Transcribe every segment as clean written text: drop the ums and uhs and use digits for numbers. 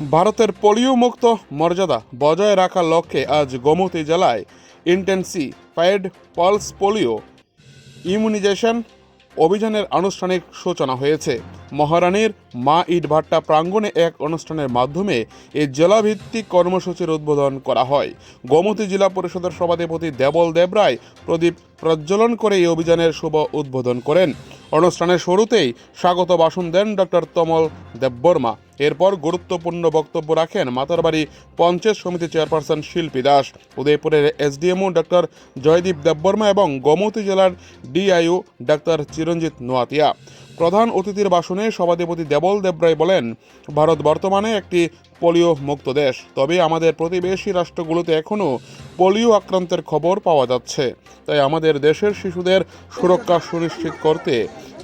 ভারতের পোলিও মুক্ত মর্যাদা বজায় রাখার লক্ষ্যে আজ গোমতী জেলায় ইন্টেন্সিফাইড পালস পোলিও ইমিউনাইজেশন অভিযানের আনুষ্ঠানিক সূচনা হয়েছে। মহারানীর মা ইটভাট্টা প্রাঙ্গণে এক অনুষ্ঠানের মাধ্যমে এই জেলাভিত্তিক কর্মসূচির উদ্বোধন করা হয়। গোমতী জেলা পরিষদের সভাধিপতি দেবল দেবরায় প্রদীপ প্রজ্বলন করে এই অভিযানের শুভ উদ্বোধন করেন। অনুষ্ঠানের শুরুতেই স্বাগত ভাষণ দেন ডক্টর তমল দেববর্মা। এরপর গুরুত্বপূর্ণ বক্তব্য রাখেন মাতারবাড়ি পঞ্চায়েত সমিতি চেয়ারপারসন শিল্পী দাস, উদয়পুরের এসডিএমও ডক্টর জয়দীপ দেববর্মা এবং গোমতী জেলার ডিআইও ডক্টর চিরঞ্জিত নোয়াতিয়া। প্রধান অতিথির ভাষণে সভাধিপতি দেবল দেবরায় বলেন, ভারত বর্তমানে একটি পোলিও মুক্ত দেশ, তবে আমাদের প্রতিবেশী রাষ্ট্রগুলোতে এখনও পোলিও আক্রান্তের খবর পাওয়া যাচ্ছে। তাই আমাদের দেশের শিশুদের সুরক্ষা সুনিশ্চিত করতে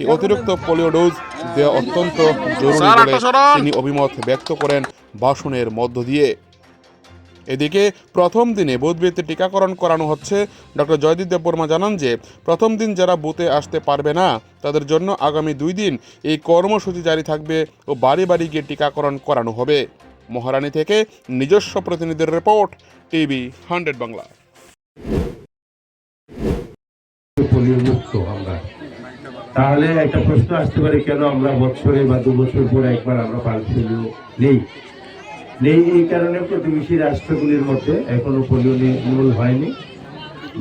এই অতিরিক্ত পোলিও ডোজ দেওয়া অত্যন্ত জরুরি বলে তিনি অভিমত ব্যক্ত করেন ভাষণের মধ্য দিয়ে। এদিকে প্রথম দিনে বুথভিত্তিক টিকাকরণ করানো হচ্ছে। ডক্টর জয়দীপ দেববর্মা জানান যে প্রথম দিন যারা বুথে আসতে পারবে না তাদের জন্য আগামী 2 দিন এই কর্মসূচি জারি থাকবে ও বাড়ি বাড়ি গিয়ে টিকাকরণ করানো হবে। মহারানী থেকে নিজস্ব প্রতিনিধির রিপোর্ট, টিভি 100 বাংলা। তাহলে একটা প্রশ্ন আসতে পারে, কেন আমরা বছরে বা 2 বছর পরে একবার আমরা পালস পোলিও নেই? এই কারণে প্রতিবেশী রাষ্ট্রগুলির মধ্যে এখনো পোলিও নির্মূল হয়নি।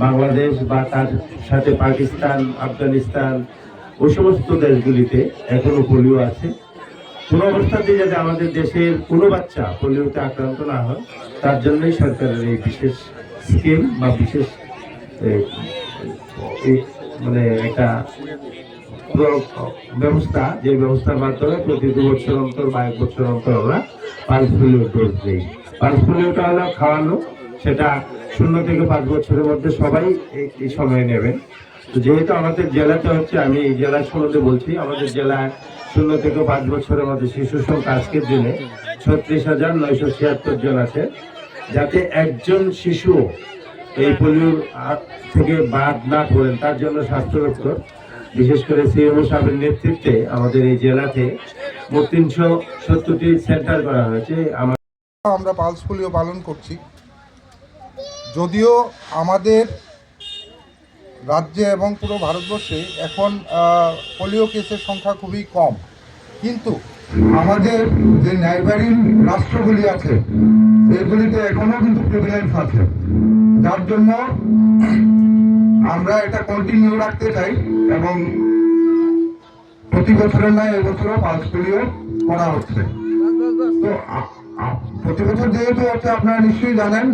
বাংলাদেশ বা তার সাথে পাকিস্তান, আফগানিস্তান ওই সমস্ত দেশগুলিতে এখনো পোলিও আছে। কোনো অবস্থাতেই যাতে আমাদের দেশের কোনো বাচ্চা পোলিওতে আক্রান্ত না হয়, তার জন্যই সরকারের এই বিশেষ স্কিম বা বিশেষ মানে একটা ব্যবস্থা, যে ব্যবস্থার মাধ্যমে প্রতি 2 বছর অন্তর বা 1 বছর অন্তর আমরা পালস পোলিও ডোজ দিই। পালস পোলিওটা হলো খাওয়ানো, সেটা 0 থেকে 5 বছরের মধ্যে সবাই এই সময় নেবেন। তো যেহেতু আমাদের জেলাতে হচ্ছে, আমি এই জেলার সম্বন্ধে বলছি, আমাদের জেলায় 0 থেকে 5 বছরের মধ্যে শিশু সংখ্যা আজকের দিনে 36,976 জন আছে। যাতে একজন শিশু এই পোলিওর থেকে বাদ না পড়েন তার জন্য স্বাস্থ্য দপ্তর, বিশেষ করে সিএমও সাহেবের নেতৃত্বে আমাদের এই জেলাতে মোট 370টি সেন্টার করা হয়েছে। আমরা পালস পোলিও পালন করছি। যদিও আমাদের রাজ্যে এবং পুরো ভারতবর্ষে এখন পোলিও কেসের সংখ্যা খুবই কম, কিন্তু আমাদের যে নেইবারিং রাষ্ট্রগুলি আছে এগুলিতে এখনও কিন্তু প্রিভিলেন্স আছে, যার জন্য আমরা এটা কন্টিনিউ রাখতে চাই এবং প্রতি বছরের নয় এবছরও পালস পোলিও করা হচ্ছে। তো প্রতি বছর যেহেতু হচ্ছে, আপনারা নিশ্চয়ই জানেন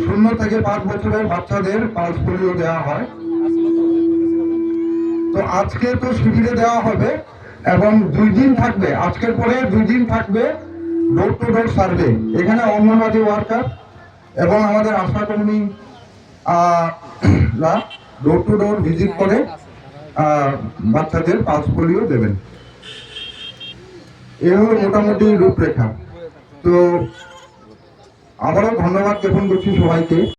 0 থেকে 5 বছরের বাচ্চাদের পালস পোলিও দেওয়া হয়। তো আজকে তো শিবিরে দেওয়া হবে এবং 2 দিন থাকবে, আজকের পরে 2 দিন থাকবে ডোর টু ডোর সার্ভে। এখানে অঙ্গনওয়াড়ি ওয়ার্কার এবং আমাদের আশাকর্মী ডোর টু ডোর ভিজিট করে বাচ্চাদের পালস পোলিও দেবেন। এই হলো মোটামুটি রূপরেখা। তো আবারও ধন্যবাদ জ্ঞাপন করছি সবাইকে।